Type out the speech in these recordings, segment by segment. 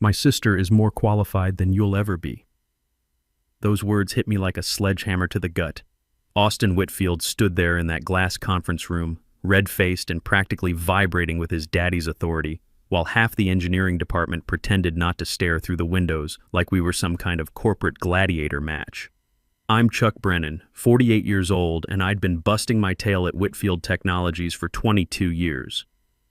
My sister is more qualified than you'll ever be." Those words hit me like a sledgehammer to the gut. Austin Whitfield stood there in that glass conference room, red-faced and practically vibrating with his daddy's authority, while half the engineering department pretended not to stare through the windows like we were some kind of corporate gladiator match. I'm Chuck Brennan, 48 years old, and I'd been busting my tail at Whitfield Technologies for 22 years.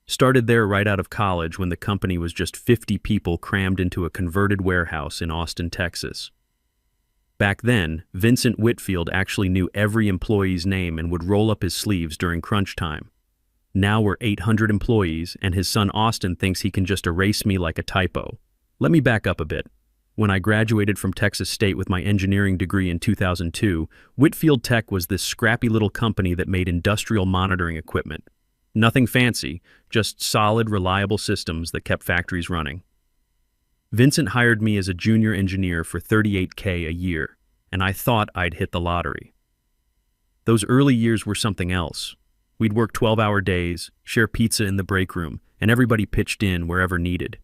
Started there right out of college when the company was just 50 people crammed into a converted warehouse in Austin, Texas. Back then, Vincent Whitfield actually knew every employee's name and would roll up his sleeves during crunch time. Now we're 800 employees, and his son Austin thinks he can just erase me like a typo. Let me back up a bit. When I graduated from Texas State with my engineering degree in 2002, Whitfield Tech was this scrappy little company that made industrial monitoring equipment. Nothing fancy, just solid, reliable systems that kept factories running. Vincent hired me as a junior engineer for $38K a year, and I thought I'd hit the lottery. Those early years were something else. We'd work 12-hour days, share pizza in the break room, and everybody pitched in wherever needed.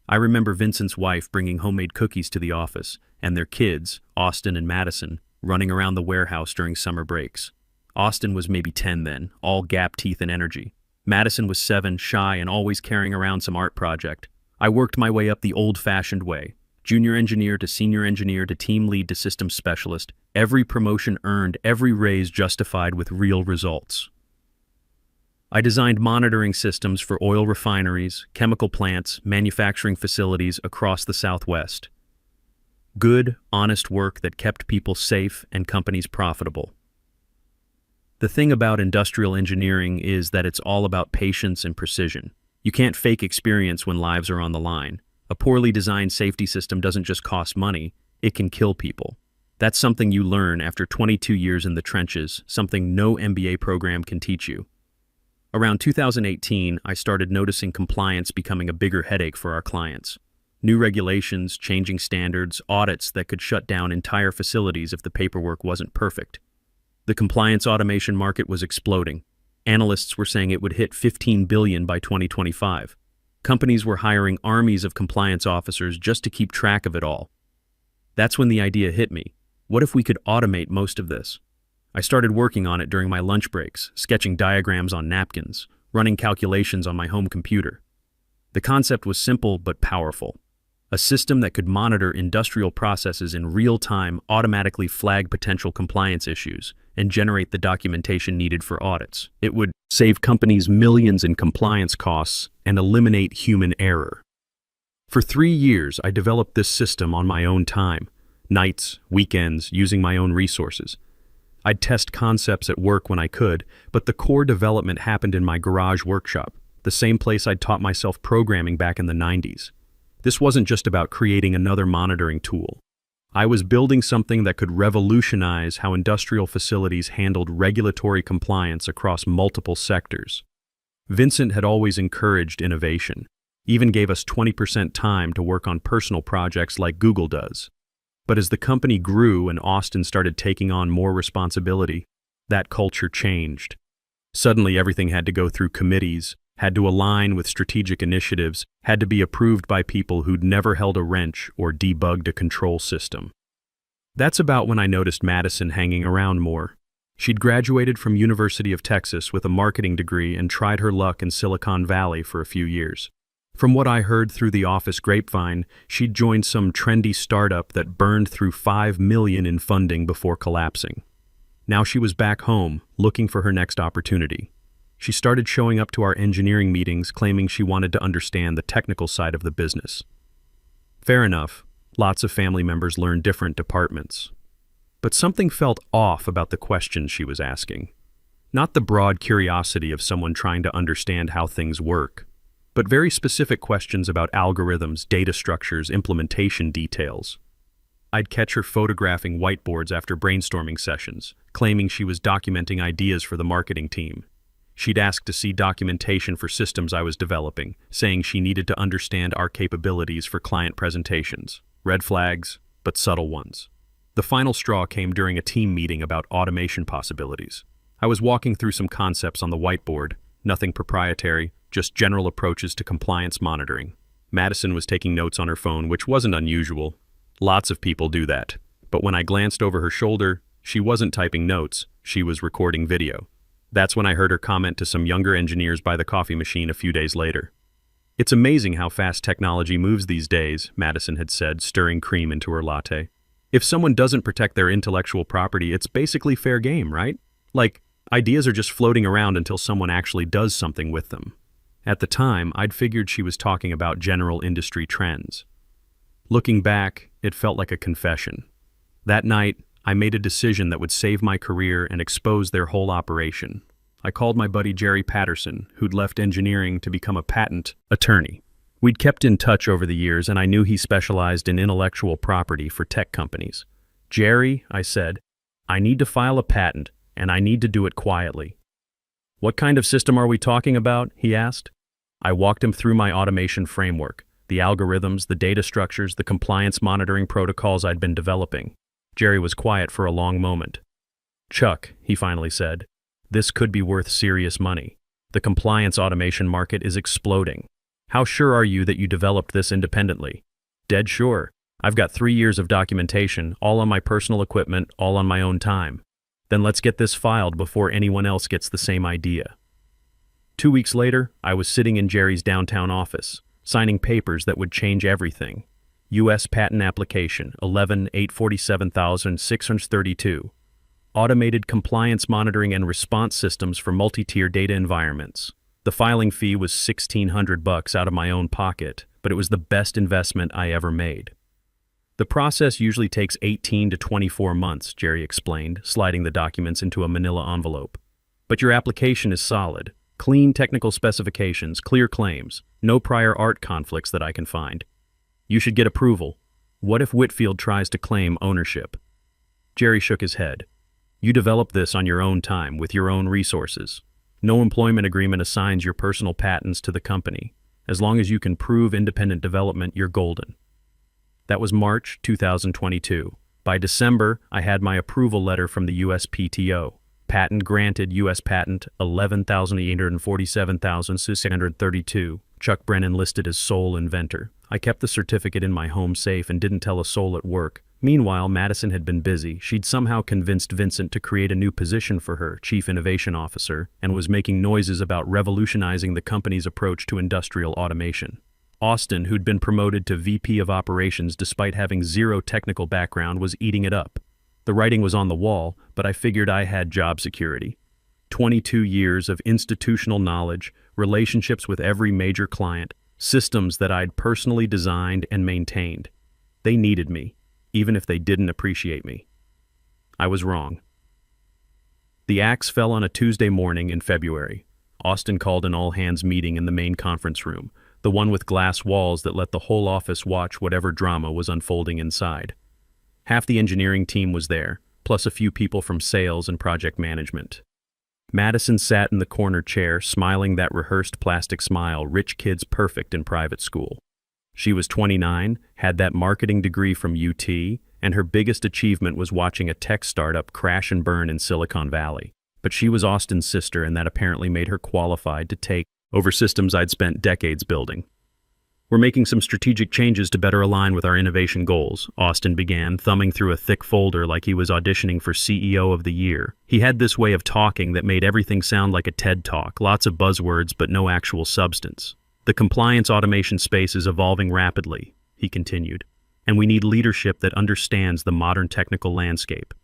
I remember Vincent's wife bringing homemade cookies to the office, and their kids, Austin and Madison, running around the warehouse during summer breaks. Austin was maybe 10 then, all gap teeth and energy. Madison was 7, shy and always carrying around some art project. I worked my way up the old-fashioned way. Junior engineer to senior engineer to team lead to systems specialist. Every promotion earned, every raise justified with real results. I designed monitoring systems for oil refineries, chemical plants, manufacturing facilities across the Southwest. Good, honest work that kept people safe and companies profitable. The thing about industrial engineering is that it's all about patience and precision. You can't fake experience when lives are on the line. A poorly designed safety system doesn't just cost money, it can kill people. That's something you learn after 22 years in the trenches, something no MBA program can teach you. Around 2018, I started noticing compliance becoming a bigger headache for our clients. New regulations, changing standards, audits that could shut down entire facilities if the paperwork wasn't perfect. The compliance automation market was exploding. Analysts were saying it would hit $15 billion by 2025. Companies were hiring armies of compliance officers just to keep track of it all. That's when the idea hit me. What if we could automate most of this? I started working on it during my lunch breaks, sketching diagrams on napkins, running calculations on my home computer. The concept was simple but powerful. A system that could monitor industrial processes in real time, automatically flag potential compliance issues, and generate the documentation needed for audits. It would save companies millions in compliance costs and eliminate human error. For 3 years, I developed this system on my own time, nights, weekends, using my own resources. I'd test concepts at work when I could, but the core development happened in my garage workshop, the same place I'd taught myself programming back in the 90s. This wasn't just about creating another monitoring tool. I was building something that could revolutionize how industrial facilities handled regulatory compliance across multiple sectors. Vincent had always encouraged innovation, even gave us 20% time to work on personal projects like Google does. But as the company grew and Austin started taking on more responsibility, that culture changed. Suddenly everything had to go through committees, had to align with strategic initiatives, had to be approved by people who'd never held a wrench or debugged a control system. That's about when I noticed Madison hanging around more. She'd graduated from University of Texas with a marketing degree and tried her luck in Silicon Valley for a few years. From what I heard through the office grapevine, she'd joined some trendy startup that burned through $5 million in funding before collapsing. Now she was back home, looking for her next opportunity. She started showing up to our engineering meetings claiming she wanted to understand the technical side of the business. Fair enough, lots of family members learn different departments. But something felt off about the questions she was asking. Not the broad curiosity of someone trying to understand how things work, but very specific questions about algorithms, data structures, implementation details. I'd catch her photographing whiteboards after brainstorming sessions, claiming she was documenting ideas for the marketing team. She'd ask to see documentation for systems I was developing, saying she needed to understand our capabilities for client presentations. Red flags, but subtle ones. The final straw came during a team meeting about automation possibilities. I was walking through some concepts on the whiteboard, nothing proprietary, just general approaches to compliance monitoring. Madison was taking notes on her phone, which wasn't unusual. Lots of people do that. But when I glanced over her shoulder, she wasn't typing notes, she was recording video. That's when I heard her comment to some younger engineers by the coffee machine a few days later. "It's amazing how fast technology moves these days," Madison had said, stirring cream into her latte. "If someone doesn't protect their intellectual property, it's basically fair game, right? Like, ideas are just floating around until someone actually does something with them." At the time, I'd figured she was talking about general industry trends. Looking back, it felt like a confession. That night, I made a decision that would save my career and expose their whole operation. I called my buddy Jerry Patterson, who'd left engineering to become a patent attorney. We'd kept in touch over the years, and I knew he specialized in intellectual property for tech companies. "Jerry," I said, "I need to file a patent, and I need to do it quietly." "What kind of system are we talking about?" he asked. I walked him through my automation framework, the algorithms, the data structures, the compliance monitoring protocols I'd been developing. Jerry was quiet for a long moment. "Chuck," he finally said, "this could be worth serious money. The compliance automation market is exploding. How sure are you that you developed this independently?" "Dead sure. I've got 3 years of documentation, all on my personal equipment, all on my own time." "Then let's get this filed before anyone else gets the same idea." 2 weeks later, I was sitting in Jerry's downtown office, signing papers that would change everything. U.S. Patent Application 11,847,632. Automated Compliance Monitoring and Response Systems for Multi-Tier Data Environments. The filing fee was $1,600 out of my own pocket, but it was the best investment I ever made. "The process usually takes 18 to 24 months, Jerry explained, sliding the documents into a manila envelope. "But your application is solid. Clean technical specifications, clear claims, no prior art conflicts that I can find. You should get approval. What if Whitfield tries to claim ownership?" Jerry shook his head. "You developed this on your own time, with your own resources. No employment agreement assigns your personal patents to the company. As long as you can prove independent development, you're golden." That was March 2022. By December, I had my approval letter from the USPTO. Patent granted, U.S. Patent 11,847,632. Chuck Brennan listed as sole inventor. I kept the certificate in my home safe and didn't tell a soul at work. Meanwhile, Madison had been busy. She'd somehow convinced Vincent to create a new position for her, Chief Innovation Officer, and was making noises about revolutionizing the company's approach to industrial automation. Austin, who'd been promoted to VP of Operations despite having zero technical background, was eating it up. The writing was on the wall, but I figured I had job security. 22 years of institutional knowledge, relationships with every major client, systems that I'd personally designed and maintained. They needed me, even if they didn't appreciate me. I was wrong. The axe fell on a Tuesday morning in February. Austin called an all-hands meeting in the main conference room, the one with glass walls that let the whole office watch whatever drama was unfolding inside. Half the engineering team was there, plus a few people from sales and project management. Madison sat in the corner chair, smiling that rehearsed plastic smile rich kids perfect in private school. She was 29, had that marketing degree from UT, and her biggest achievement was watching a tech startup crash and burn in Silicon Valley. But she was Austin's sister, and that apparently made her qualified to take over systems I'd spent decades building. "We're making some strategic changes to better align with our innovation goals," Austin began, thumbing through a thick folder like he was auditioning for CEO of the Year. He had this way of talking that made everything sound like a TED Talk, lots of buzzwords but no actual substance. "The compliance automation space is evolving rapidly," he continued, "and we need leadership that understands the modern technical landscape.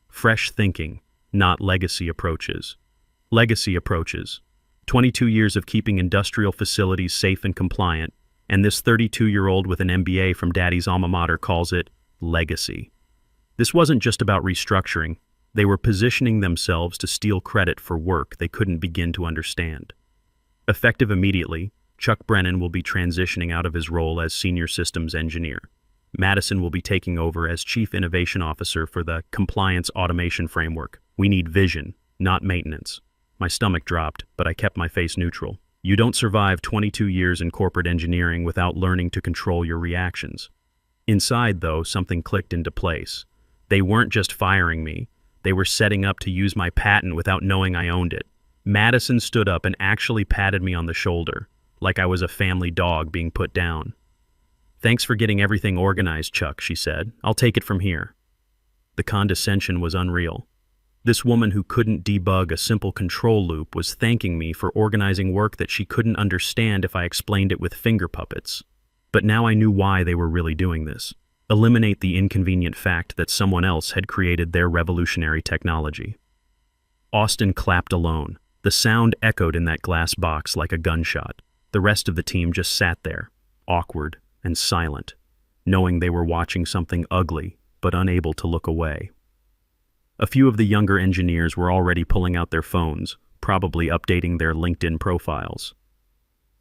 Fresh thinking, not legacy approaches. Legacy approaches. 22 years of keeping industrial facilities safe and compliant, and this 32-year-old with an MBA from Daddy's alma mater calls it legacy." This wasn't just about restructuring. They were positioning themselves to steal credit for work they couldn't begin to understand. Effective immediately, Chuck Brennan will be transitioning out of his role as Senior Systems Engineer. Madison will be taking over as Chief Innovation Officer for the Compliance Automation Framework. We need vision, not maintenance. My stomach dropped, but I kept my face neutral. You don't survive 22 years in corporate engineering without learning to control your reactions. Inside, though, something clicked into place. They weren't just firing me. They were setting up to use my patent without knowing I owned it. Madison stood up and actually patted me on the shoulder, like I was a family dog being put down. "Thanks for getting everything organized, Chuck," she said. "I'll take it from here." The condescension was unreal. This woman who couldn't debug a simple control loop was thanking me for organizing work that she couldn't understand if I explained it with finger puppets. But now I knew why they were really doing this. Eliminate the inconvenient fact that someone else had created their revolutionary technology. Austin clapped alone. The sound echoed in that glass box like a gunshot. The rest of the team just sat there, awkward and silent, knowing they were watching something ugly, but unable to look away. A few of the younger engineers were already pulling out their phones, probably updating their LinkedIn profiles.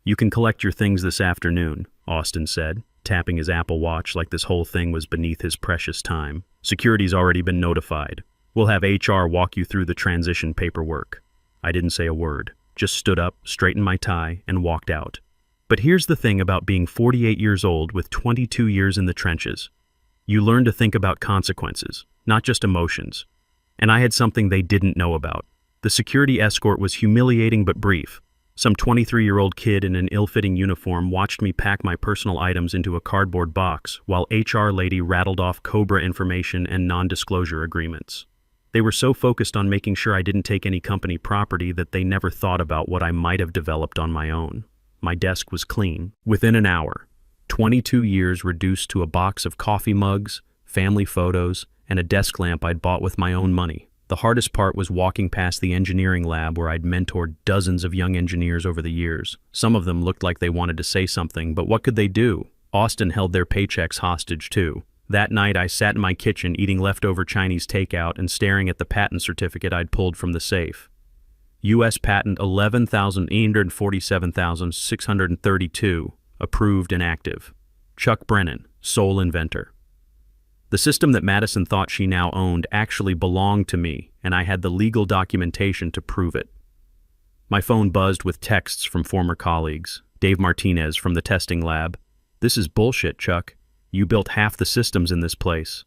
"You can collect your things this afternoon," Austin said, tapping his Apple Watch like this whole thing was beneath his precious time. "Security's already been notified. We'll have HR walk you through the transition paperwork." I didn't say a word, just stood up, straightened my tie, and walked out. But here's the thing about being 48 years old with 22 years in the trenches. You learn to think about consequences, not just emotions. And I had something they didn't know about. The security escort was humiliating but brief. Some 23-year-old kid in an ill-fitting uniform watched me pack my personal items into a cardboard box while HR lady rattled off COBRA information and non-disclosure agreements. They were so focused on making sure I didn't take any company property that they never thought about what I might have developed on my own. My desk was clean. Within an hour, 22 years reduced to a box of coffee mugs, family photos, and a desk lamp I'd bought with my own money. The hardest part was walking past the engineering lab where I'd mentored dozens of young engineers over the years. Some of them looked like they wanted to say something, but what could they do? Austin held their paychecks hostage too. That night I sat in my kitchen eating leftover Chinese takeout and staring at the patent certificate I'd pulled from the safe. U.S. Patent 11,847,632, approved and active. Chuck Brennan, sole inventor. The system that Madison thought she now owned actually belonged to me, and I had the legal documentation to prove it. My phone buzzed with texts from former colleagues. Dave Martinez from the testing lab. "This is bullshit, Chuck. You built half the systems in this place."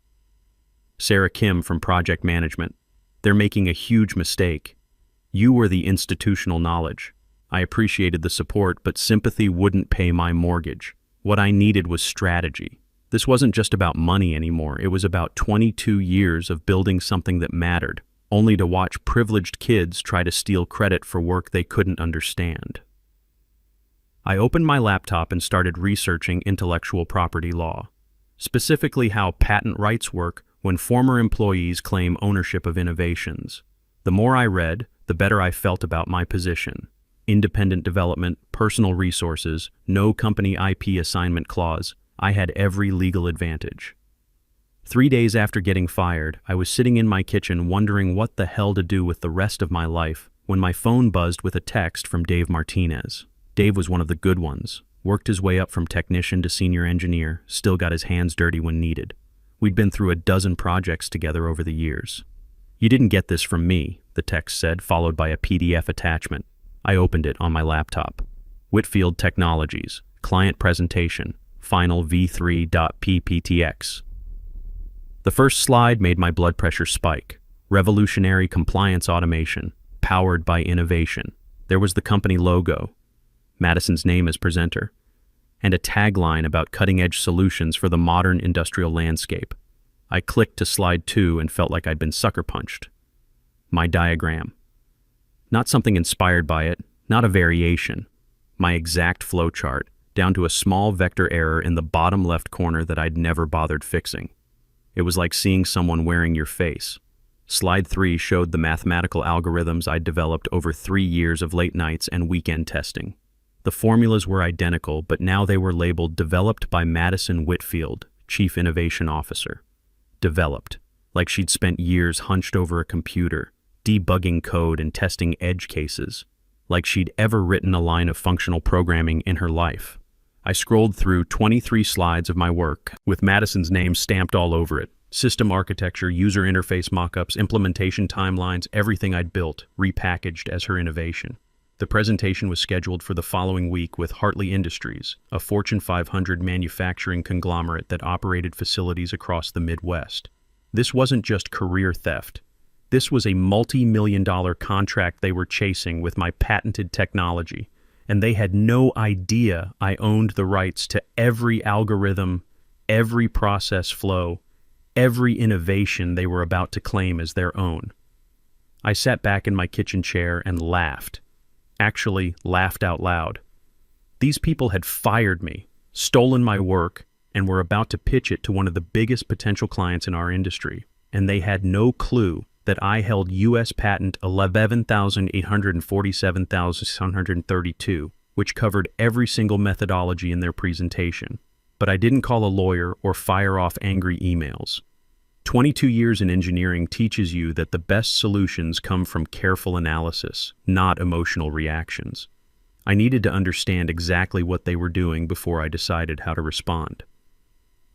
Sarah Kim from project management. "They're making a huge mistake. You were the institutional knowledge. I appreciated the support, but sympathy wouldn't pay my mortgage. What I needed was strategy. This wasn't just about money anymore. It was about 22 years of building something that mattered, only to watch privileged kids try to steal credit for work they couldn't understand." I opened my laptop and started researching intellectual property law, specifically how patent rights work when former employees claim ownership of innovations. The more I read, the better I felt about my position. Independent development, personal resources, no company IP assignment clause. I had every legal advantage. 3 days after getting fired, I was sitting in my kitchen wondering what the hell to do with the rest of my life when my phone buzzed with a text from Dave Martinez. Dave was one of the good ones, worked his way up from technician to senior engineer, still got his hands dirty when needed. We'd been through a dozen projects together over the years. "You didn't get this from me," the text said, followed by a PDF attachment. I opened it on my laptop. Whitfield Technologies, client presentation, final v3.pptx. The first slide made my blood pressure spike. Revolutionary compliance automation, powered by innovation. There was the company logo, Madison's name as presenter, and a tagline about cutting-edge solutions for the modern industrial landscape. I clicked to slide 2 and felt like I'd been sucker punched. My diagram. Not something inspired by it, not a variation. My exact flowchart, down to a small vector error in the bottom left corner that I'd never bothered fixing. It was like seeing someone wearing your face. Slide 3 showed the mathematical algorithms I'd developed over 3 years of late nights and weekend testing. The formulas were identical, but now they were labeled "Developed by Madison Whitfield, Chief Innovation Officer." Developed, like she'd spent years hunched over a computer, debugging code and testing edge cases, like she'd ever written a line of functional programming in her life. I scrolled through 23 slides of my work, with Madison's name stamped all over it. System architecture, user interface mockups, implementation timelines, everything I'd built, repackaged as her innovation. The presentation was scheduled for the following week with Hartley Industries, a Fortune 500 manufacturing conglomerate that operated facilities across the Midwest. This wasn't just career theft. This was a multi-million-dollar contract they were chasing with my patented technology, and they had no idea I owned the rights to every algorithm, every process flow, every innovation they were about to claim as their own. I sat back in my kitchen chair and laughed. Actually, laughed out loud. These people had fired me, stolen my work, and were about to pitch it to one of the biggest potential clients in our industry, and they had no clue that I held U.S. patent 11,847,632, which covered every single methodology in their presentation. But I didn't call a lawyer or fire off angry emails. 22 years in engineering teaches you that the best solutions come from careful analysis, not emotional reactions. I needed to understand exactly what they were doing before I decided how to respond.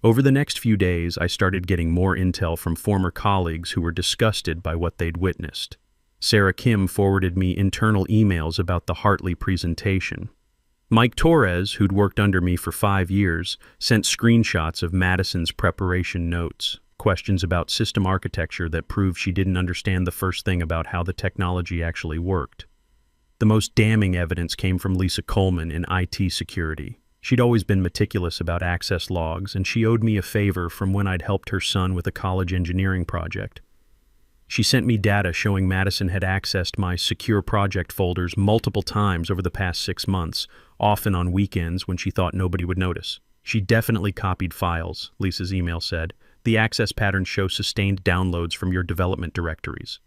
Over the next few days, I started getting more intel from former colleagues who were disgusted by what they'd witnessed. Sarah Kim forwarded me internal emails about the Hartley presentation. Mike Torres, who'd worked under me for 5 years, sent screenshots of Madison's preparation notes, questions about system architecture that proved she didn't understand the first thing about how the technology actually worked. The most damning evidence came from Lisa Coleman in IT security. She'd always been meticulous about access logs, and she owed me a favor from when I'd helped her son with a college engineering project. She sent me data showing Madison had accessed my secure project folders multiple times over the past 6 months, often on weekends when she thought nobody would notice. She definitely copied files, Lisa's email said. The access patterns show sustained downloads from your development directories.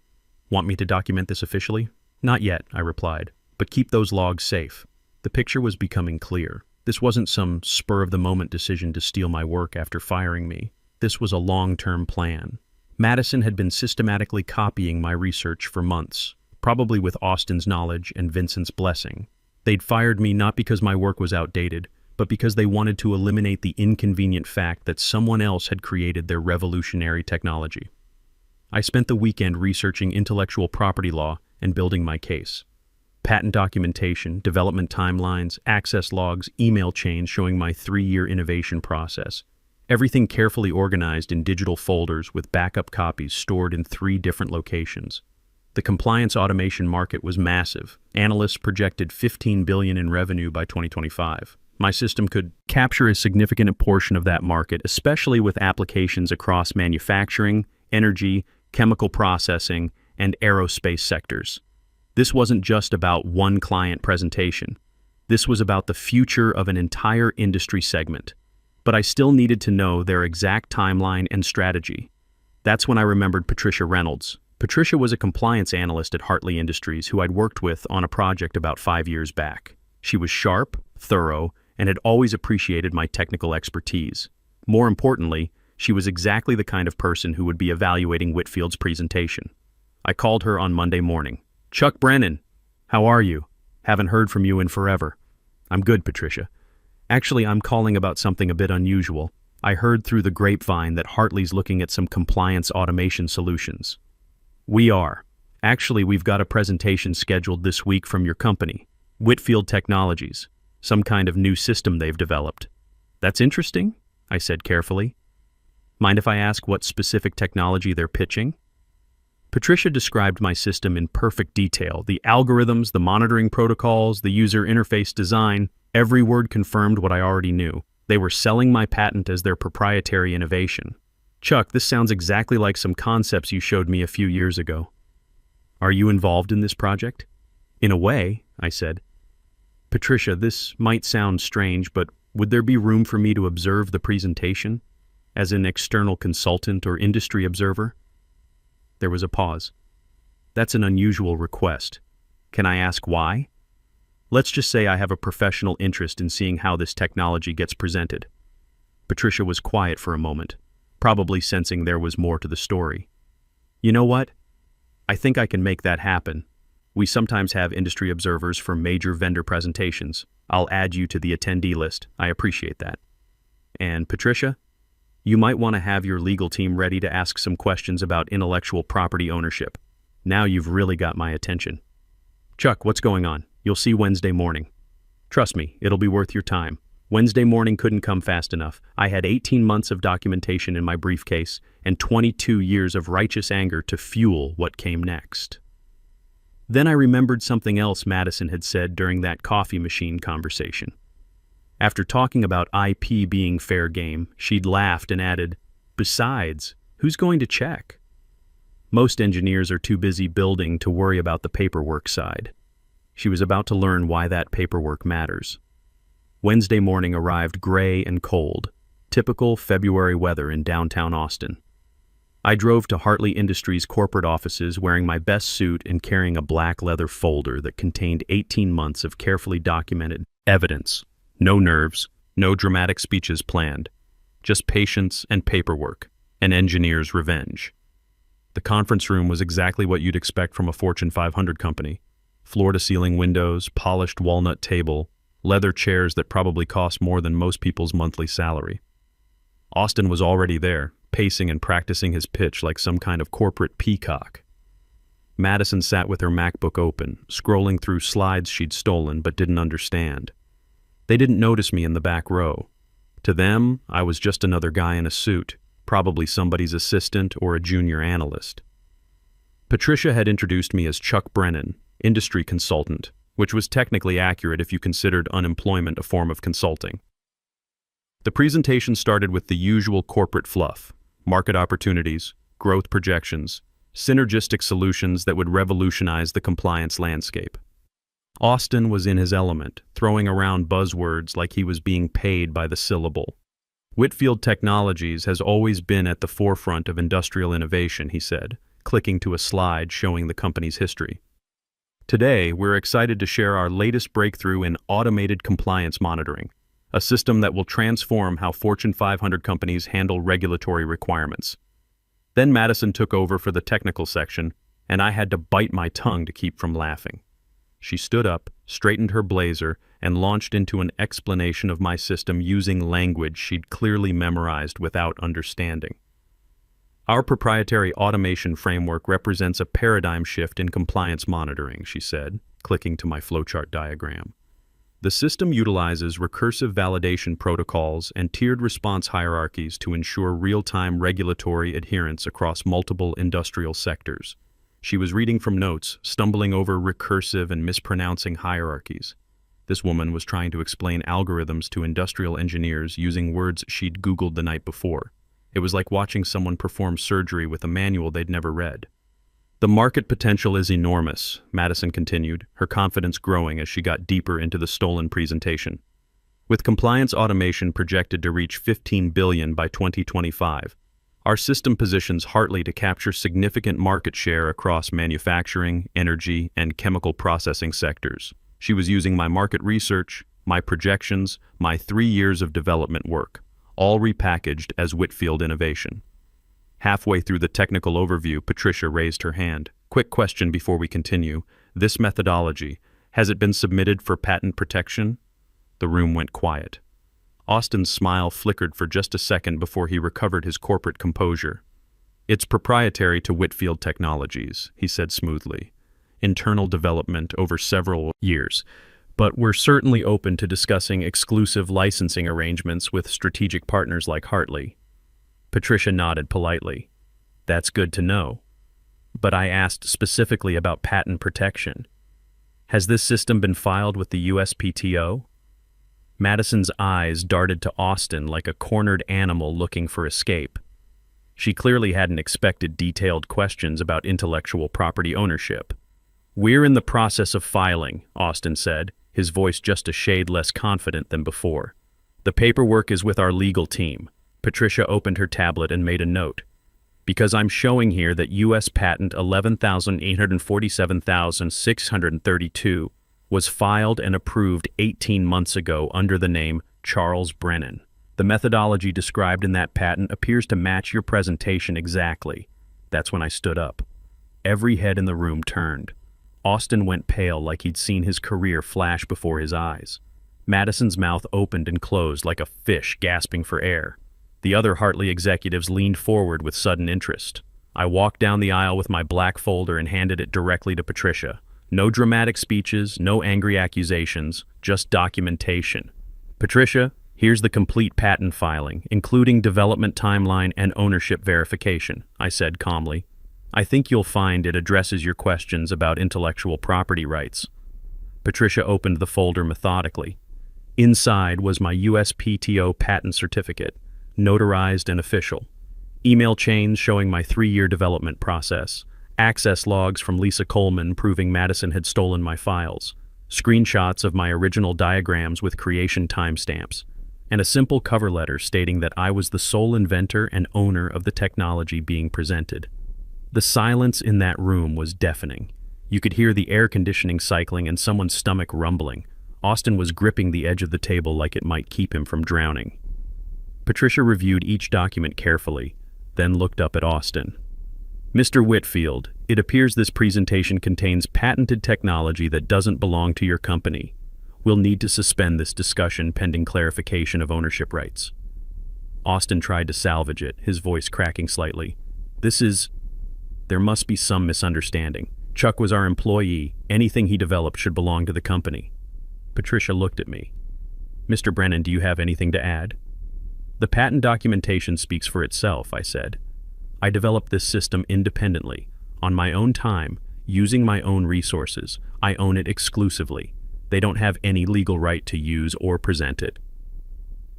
Want me to document this officially? Not yet, I replied, but keep those logs safe. The picture was becoming clear. This wasn't some spur-of-the-moment decision to steal my work after firing me. This was a long-term plan. Madison had been systematically copying my research for months, probably with Austin's knowledge and Vincent's blessing. They'd fired me not because my work was outdated, but because they wanted to eliminate the inconvenient fact that someone else had created their revolutionary technology. I spent the weekend researching intellectual property law and building my case. Patent documentation, development timelines, access logs, email chains showing my 3-year innovation process. Everything carefully organized in digital folders with backup copies stored in 3 different locations. The compliance automation market was massive. Analysts projected $15 billion in revenue by 2025. My system could capture a significant portion of that market, especially with applications across manufacturing, energy, chemical processing, and aerospace sectors. This wasn't just about one client presentation. This was about the future of an entire industry segment. But I still needed to know their exact timeline and strategy. That's when I remembered Patricia Reynolds. Patricia was a compliance analyst at Hartley Industries who I'd worked with on a project about 5 years back. She was sharp, thorough, and had always appreciated my technical expertise. More importantly, she was exactly the kind of person who would be evaluating Whitfield's presentation. I called her on Monday morning. "Chuck Brennan, how are you? Haven't heard from you in forever." "I'm good, Patricia. Actually, I'm calling about something a bit unusual. I heard through the grapevine that Hartley's looking at some compliance automation solutions." "We are. Actually, we've got a presentation scheduled this week from your company, Whitfield Technologies, some kind of new system they've developed." "That's interesting," I said carefully. "Mind if I ask what specific technology they're pitching?" Patricia described my system in perfect detail, the algorithms, the monitoring protocols, the user interface design. Every word confirmed what I already knew. They were selling my patent as their proprietary innovation. "Chuck, this sounds exactly like some concepts you showed me a few years ago." "Are you involved in this project?" "In a way," I said. "Patricia, this might sound strange, but would there be room for me to observe the presentation as an external consultant or industry observer?" There was a pause. "That's an unusual request. Can I ask why?" "Let's just say I have a professional interest in seeing how this technology gets presented." Patricia was quiet for a moment, probably sensing there was more to the story. "You know what? I think I can make that happen. We sometimes have industry observers for major vendor presentations. I'll add you to the attendee list. I appreciate that. And Patricia, you might want to have your legal team ready to ask some questions about intellectual property ownership. Now you've really got my attention." "Chuck, what's going on? You'll see Wednesday morning." "Trust me, it'll be worth your time. Wednesday morning couldn't come fast enough. I had 18 months of documentation in my briefcase and 22 years of righteous anger to fuel what came next." Then I remembered something else Madison had said during that coffee machine conversation. After talking about IP being fair game, she'd laughed and added, "Besides, who's going to check?" Most engineers are too busy building to worry about the paperwork side. She was about to learn why that paperwork matters. Wednesday morning arrived gray and cold, typical February weather in downtown Austin. I drove to Hartley Industries corporate offices wearing my best suit and carrying a black leather folder that contained 18 months of carefully documented evidence. No nerves, no dramatic speeches planned, just patience and paperwork, an engineer's revenge. The conference room was exactly what you'd expect from a Fortune 500 company. Floor-to-ceiling windows, polished walnut table, leather chairs that probably cost more than most people's monthly salary. Austin was already there, pacing and practicing his pitch like some kind of corporate peacock. Madison sat with her MacBook open, scrolling through slides she'd stolen but didn't understand. They didn't notice me in the back row. To them, I was just another guy in a suit, probably somebody's assistant or a junior analyst. Patricia had introduced me as Chuck Brennan, industry consultant, which was technically accurate if you considered unemployment a form of consulting. The presentation started with the usual corporate fluff: market opportunities, growth projections, synergistic solutions that would revolutionize the compliance landscape. Austin was in his element, throwing around buzzwords like he was being paid by the syllable. Whitfield Technologies has always been at the forefront of industrial innovation, he said, clicking to a slide showing the company's history. Today, we're excited to share our latest breakthrough in automated compliance monitoring, a system that will transform how Fortune 500 companies handle regulatory requirements. Then Madison took over for the technical section, and I had to bite my tongue to keep from laughing. She stood up, straightened her blazer, and launched into an explanation of my system using language she'd clearly memorized without understanding. Our proprietary automation framework represents a paradigm shift in compliance monitoring, she said, clicking to my flowchart diagram. The system utilizes recursive validation protocols and tiered response hierarchies to ensure real-time regulatory adherence across multiple industrial sectors. She was reading from notes, stumbling over recursive and mispronouncing hierarchies. This woman was trying to explain algorithms to industrial engineers using words she'd Googled the night before. It was like watching someone perform surgery with a manual they'd never read. The market potential is enormous, Madison continued, her confidence growing as she got deeper into the stolen presentation. With compliance automation projected to reach $15 billion by 2025, our system positions Hartley to capture significant market share across manufacturing, energy, and chemical processing sectors. She was using my market research, my projections, my 3 years of development work, all repackaged as Whitfield innovation. Halfway through the technical overview, Patricia raised her hand. Quick question before we continue. This methodology, has it been submitted for patent protection? The room went quiet. Austin's smile flickered for just a second before he recovered his corporate composure. It's proprietary to Whitfield Technologies, he said smoothly. Internal development over several years, but we're certainly open to discussing exclusive licensing arrangements with strategic partners like Hartley. Patricia nodded politely. That's good to know. But I asked specifically about patent protection. Has this system been filed with the USPTO? Madison's eyes darted to Austin like a cornered animal looking for escape. She clearly hadn't expected detailed questions about intellectual property ownership. We're in the process of filing, Austin said, his voice just a shade less confident than before. The paperwork is with our legal team. Patricia opened her tablet and made a note. Because I'm showing here that U.S. Patent 11,847,632 was filed and approved 18 months ago under the name Charles Brennan. The methodology described in that patent appears to match your presentation exactly. That's when I stood up. Every head in the room turned. Austin went pale like he'd seen his career flash before his eyes. Madison's mouth opened and closed like a fish gasping for air. The other Hartley executives leaned forward with sudden interest. I walked down the aisle with my black folder and handed it directly to Patricia. No dramatic speeches, no angry accusations, just documentation. Patricia, here's the complete patent filing, including development timeline and ownership verification, I said calmly. I think you'll find it addresses your questions about intellectual property rights. Patricia opened the folder methodically. Inside was my USPTO patent certificate, notarized and official. Email chains showing my 3-year development process. Access logs from Lisa Coleman proving Madison had stolen my files. Screenshots of my original diagrams with creation timestamps. And a simple cover letter stating that I was the sole inventor and owner of the technology being presented. The silence in that room was deafening. You could hear the air conditioning cycling and someone's stomach rumbling. Austin was gripping the edge of the table like it might keep him from drowning. Patricia reviewed each document carefully, then looked up at Austin. Mr. Whitfield, it appears this presentation contains patented technology that doesn't belong to your company. We'll need to suspend this discussion pending clarification of ownership rights. Austin tried to salvage it, his voice cracking slightly. There must be some misunderstanding. Chuck was our employee. Anything he developed should belong to the company. Patricia looked at me. Mr. Brennan, do you have anything to add? The patent documentation speaks for itself, I said. I developed this system independently, on my own time, using my own resources. I own it exclusively. They don't have any legal right to use or present it.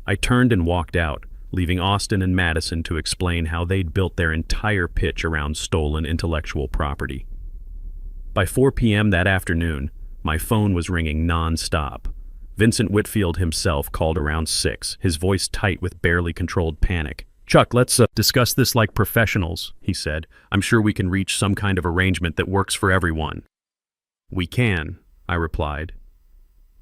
I turned and walked out, leaving Austin and Madison to explain how they'd built their entire pitch around stolen intellectual property. By 4 p.m. that afternoon, my phone was ringing non-stop. Vincent Whitfield himself called around 6, his voice tight with barely controlled panic. Chuck, let's discuss this like professionals, he said. I'm sure we can reach some kind of arrangement that works for everyone. We can, I replied.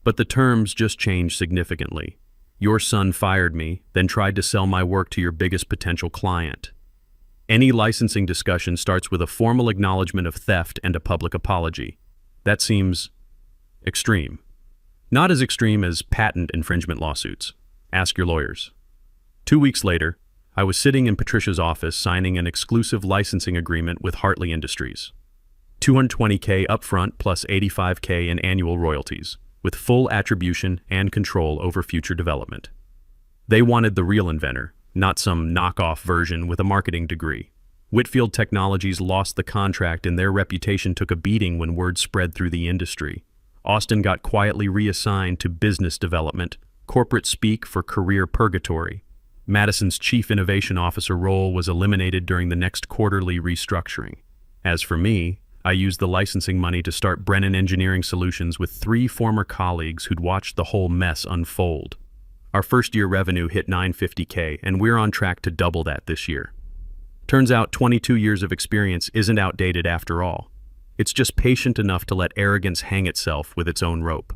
But the terms just changed significantly. Your son fired me, then tried to sell my work to your biggest potential client. Any licensing discussion starts with a formal acknowledgement of theft and a public apology. That seems extreme. Not as extreme as patent infringement lawsuits. Ask your lawyers. 2 weeks later, I was sitting in Patricia's office signing an exclusive licensing agreement with Hartley Industries. $220K upfront plus $85K in annual royalties, with full attribution and control over future development. They wanted the real inventor, not some knockoff version with a marketing degree. Whitfield Technologies lost the contract and their reputation took a beating when word spread through the industry. Austin got quietly reassigned to business development, corporate speak for career purgatory. Madison's chief innovation officer role was eliminated during the next quarterly restructuring. As for me, I used the licensing money to start Brennan Engineering Solutions with 3 former colleagues who'd watched the whole mess unfold. Our first-year revenue hit $950K, and we're on track to double that this year. Turns out 22 years of experience isn't outdated after all. It's just patient enough to let arrogance hang itself with its own rope.